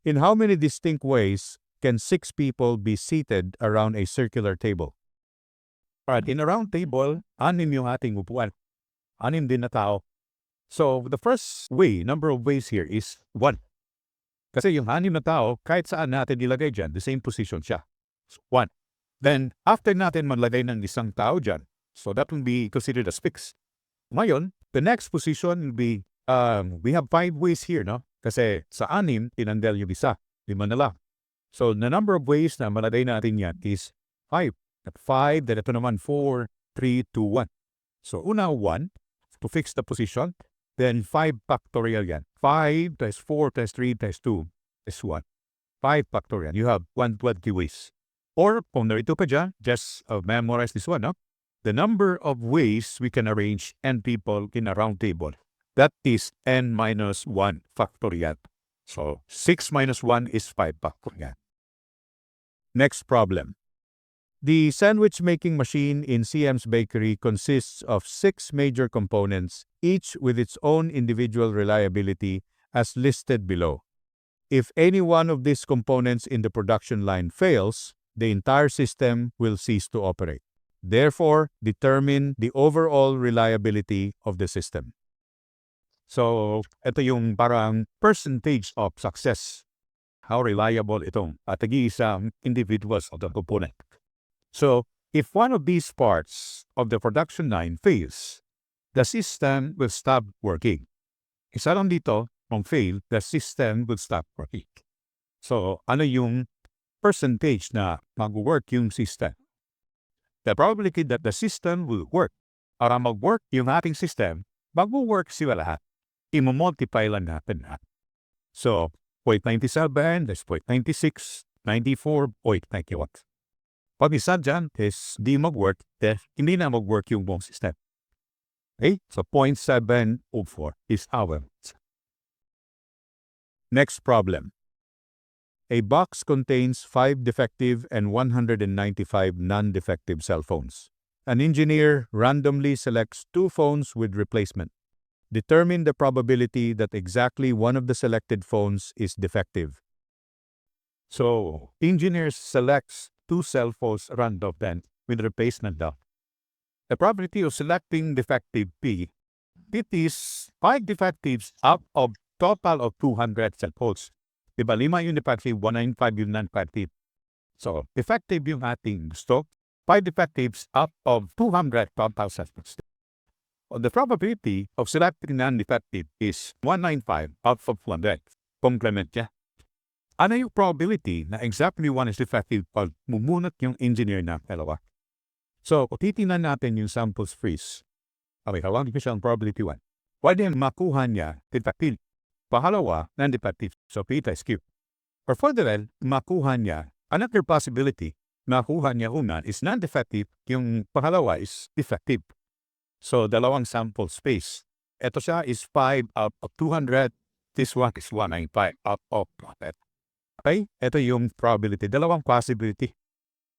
In how many distinct ways can 6 people be seated around a circular table? Alright, in a round table, 6 yung ating upuan. 6 din na tao. So, the first way, number of ways here is 1. Kasi yung 6 na tao, kahit saan natin ilagay dyan, the same position siya. So, 1. Then, after natin maglagay ng isang tao dyan, so that will be considered as fixed. Ngayon, the next position will be, we have 5 ways here, no? Kasi sa 6, tinandel yung isa. 5 na lang. So, the number of ways na malagay natin yan is 5. At 5, then ito naman 4, 3, 2, 1. So, una 1, to fix the position. Then 5 factorial yan. 5 times 4 times 3 times 2 is 1. 5 factorial. You have 120 ways. Or, kung narito ka dyan, just memorize this one, no? The number of ways we can arrange n people in a round table. That is n minus 1 factorial. So, 6 minus 1 is 5 factorial. Next problem. The sandwich making machine in CM's bakery consists of 6 major components, each with its own individual reliability as listed below. If any one of these components in the production line fails, the entire system will cease to operate. Therefore, determine the overall reliability of the system. So, ito yung parang percentage of success. How reliable itong tag-iisang individuals of the component. So, if one of these parts of the production line fails, the system will stop working. Isa lang dito, kung fail, the system will stop working. So, ano yung percentage na mag-work yung system? The probability that the system will work. Para mag-work yung ating system, mag-work sila lahat. I-multiply lang natin lahat. So, 0.97, that's 0.96, 94, 0.91. Pag isa dyan is di mag-work, hindi na mag-work yung buong system. Okay? So, 0.704 is our answer. Next problem. A box contains 5 defective and 195 non-defective cell phones. An engineer randomly selects 2 phones with replacement. Determine the probability that exactly one of the selected phones is defective. So, engineers selects 2 cell phones random then with replacement daw. The probability of selecting defective P, it is 5 defectives out of total of 200 cell phones. Diba, 5 yung defective, 195 yung non-defective. So, defective yung ating gusto, 5 defectives out of 200 total cell phones. The probability of selecting non-defective is 195 out of 100. Complement niya. Ano yung probability na exactly one is defective pag mumunot yung engineer na dalawa? So, kung titingnan natin yung samples freeze, okay, hawagin ko siya ang probability 1. Pwede makuha niya defective. Pangalawa, non-defective. So, P times Q. Or further, makuha niya, another possibility, makuha niya una is non-defective, yung pangalawa is defective. So, dalawang sample space. Ito siya is 5 out of 200. This one is 195 out of 200. Okay? Ito yung probability. Dalawang possibility.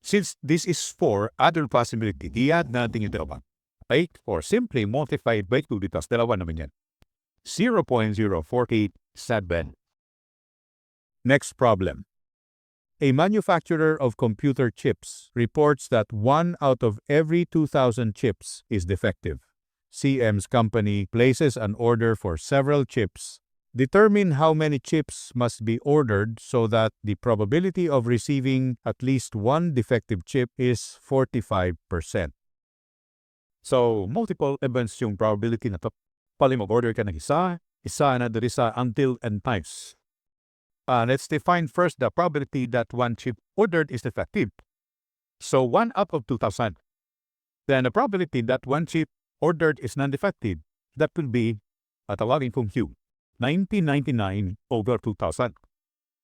Since this is 4 other possibility, i-add natin yung dalawa. Okay? Or simply multiply by 2 because dalawa naman yan. 0.0487. Next problem. A manufacturer of computer chips reports that 1 out of every 2,000 chips is defective. CM's company places an order for several chips. Determine how many chips must be ordered so that the probability of receiving at least 1 defective chip is 45%. So, multiple events yung probability na to. Pali mag-order ka ng isa, another isa, until n times. Let's define first the probability that 1 chip ordered is defective. So, 1 out of 2,000. Then the probability that 1 chip ordered is non-defective, that will be, tawagin kong Q, 1999 over 2,000.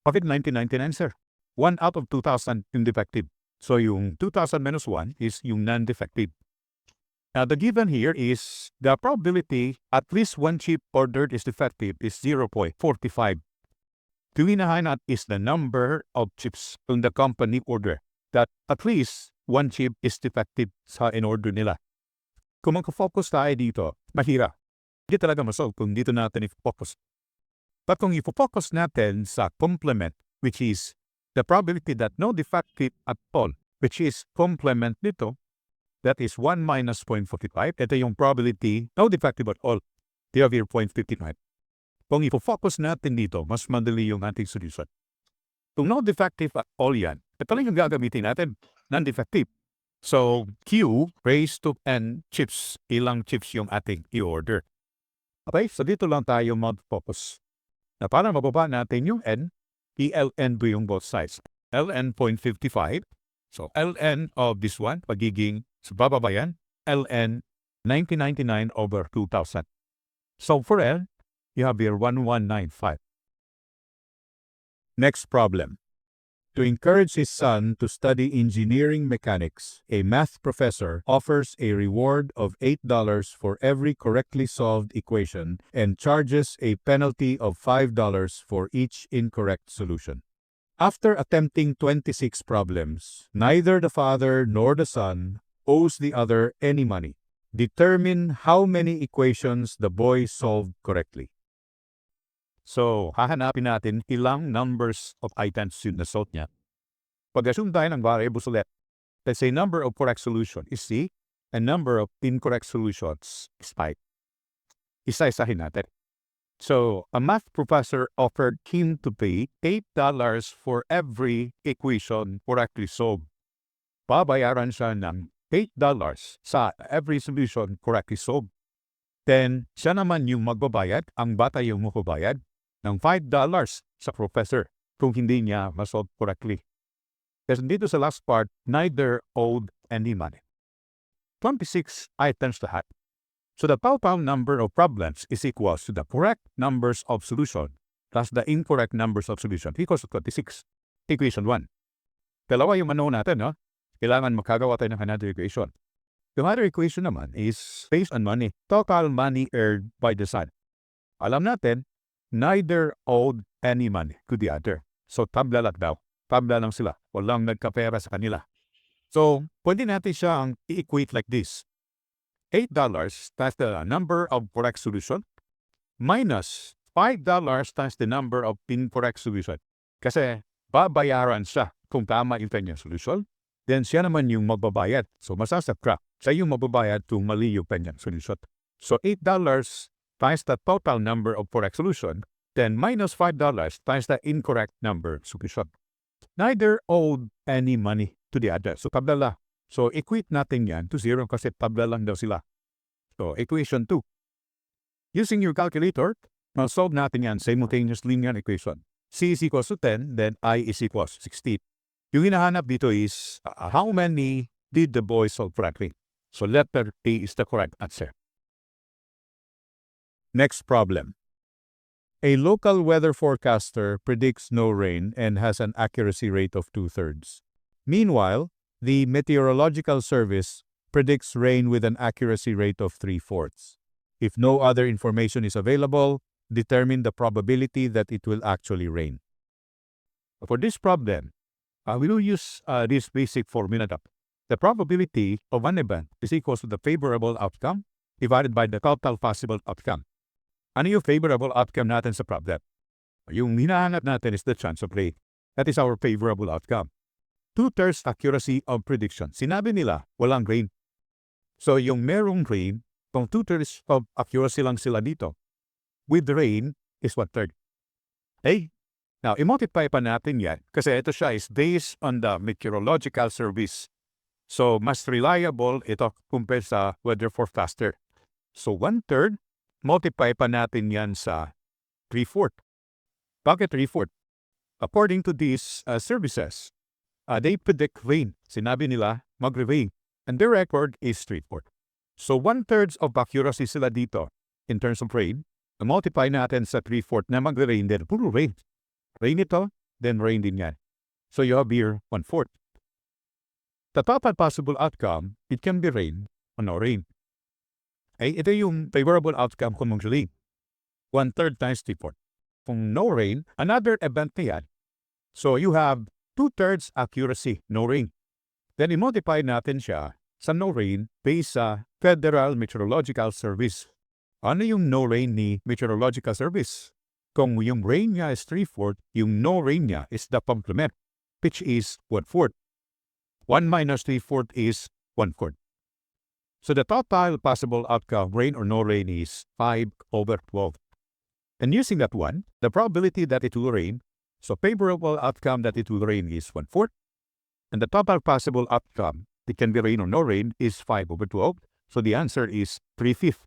Bakit 1999, sir? 1 out of 2,000 yung defective. So, yung 2,000 minus 1 is yung non-defective. Now, the given here is the probability at least 1 chip ordered is defective is 0.45. Hinahanap is the number of chips in the company order that at least 1 chip is defective sa in-order nila. Kung mag-focus tayo dito, mahirap. Hindi talaga masolve kung dito natin i-focus. But kung ipo-focus natin sa complement, which is the probability that no defective at all, which is complement nito, that is 1 minus 0.45. Ito yung probability no defective at all. You have here 0.59. Kung ipo-focus natin dito, mas madali yung ating solution. Kung no defective at all yan, ito lang yung gagamitin natin, non-defective. So, Q raised to n chips. Ilang chips yung ating i-order. Okay, so dito lang tayo mag-focus. Na para mababa natin yung n, i-ln po yung both sides. ln 0.55. So, ln of this one, pagiging, sa bababa yan, ln 1999 over 2,000. So, for L, you have here 1195. Next problem. To encourage his son to study engineering mechanics, a math professor offers a reward of $8 for every correctly solved equation and charges a penalty of $5 for each incorrect solution. After attempting 26 problems, neither the father nor the son owes the other any money. Determine how many equations the boy solved correctly. So, hahanapin natin ilang numbers of items yung na-solve niya. Pag-assume tayo ng variables ulit. Let's say number of correct solution is C and number of incorrect solutions is 5. Isa-isahin natin. So, a math professor offered him to pay $8 for every equation correctly solved. Babayaran siya ng $8 sa every solution correctly solved. Then, siya naman yung magbabayad, ang bata yung magbabayad ng $5 sa professor kung hindi niya masolve correctly. Kasi dito sa last part, neither owed any money. 26 items lahat. So the total number of problems is equal to the correct numbers of solution plus the incorrect numbers of solution equals to 26. Equation 1. Dalawa yung ano natin, no? Kailangan makagawa tayo ng another equation. The other equation naman is based on money. Total money earned by the son. Alam natin, neither owed any money to the other. So tabla lang daw. Tabla lang sila. Walang nagkapera sa kanila. So, pwede natin siyang i-equate like this. $8 times the number of correct solution minus $5 times the number of incorrect solution. Kasi babayaran siya kung tama yung kanyang solution. Then siya naman yung magbabayad. So masasubtract. Siya yung magbabayad kung mali yung kanyang solution. So $8 times the total number of correct solution, then minus $5 times the incorrect number solution. Neither owed any money to the other. So tabla lang. So equate natin yan to 0 kasi tabla lang daw sila. So equation 2. Using your calculator, solve natin yan simultaneous linear equation. C is equals to 10, then I is equals to 16. Yung hinahanap dito is how many did the boy solve correctly? So letter A is the correct answer. Next problem. A local weather forecaster predicts no rain and has an accuracy rate of 2/3. Meanwhile, the Meteorological Service predicts rain with an accuracy rate of 3/4. If no other information is available, determine the probability that it will actually rain. For this problem, we will use this basic formula. The probability of an event is equal to the favorable outcome divided by the total possible outcome. Ano yung favorable outcome natin sa problem? Yung hinahanap natin is the chance of rain. That is our favorable outcome. 2/3 accuracy of prediction. Sinabi nila, walang rain. So yung merong rain, kung 2/3 of accuracy lang sila dito, with rain is 1/3. Okay? Now, i-multiply pa natin yan kasi ito siya is based on the Meteorological Service. So, mas reliable ito compared sa weather forecaster. So, 1/3, multiply pa natin yan sa 3/4. Bakit 3/4? According to these services, they predict rain. Sinabi nila, mag-rain. And their record is 3/4. So, 1/3 of accuracy sila dito in terms of rain. Multiply natin sa 3/4 na mag-rain din. Puro rain. Rain ito, then rain din yan. So, you have here 1/4. The total possible outcome, it can be rain or no rain. Ay, ito yung favorable outcome kung mag-rain. 1/3 times 3/4. Kung no rain, another event na yan. So, you have 2/3 accuracy, no rain. Then, i-multiply natin siya sa no rain based sa Federal Meteorological Service. Ano yung no rain ni Meteorological Service? kung yung rain niya is 3/4, yung no rain niya is the complement, which is 1/4. 1 minus 3/4 is 1/4. So the total possible outcome, rain or no rain, is 5/12. And using that one, the probability that it will rain, so favorable outcome that it will rain is 1/4. And the total possible outcome, it can be rain or no rain, is 5/12. So the answer is 3/5.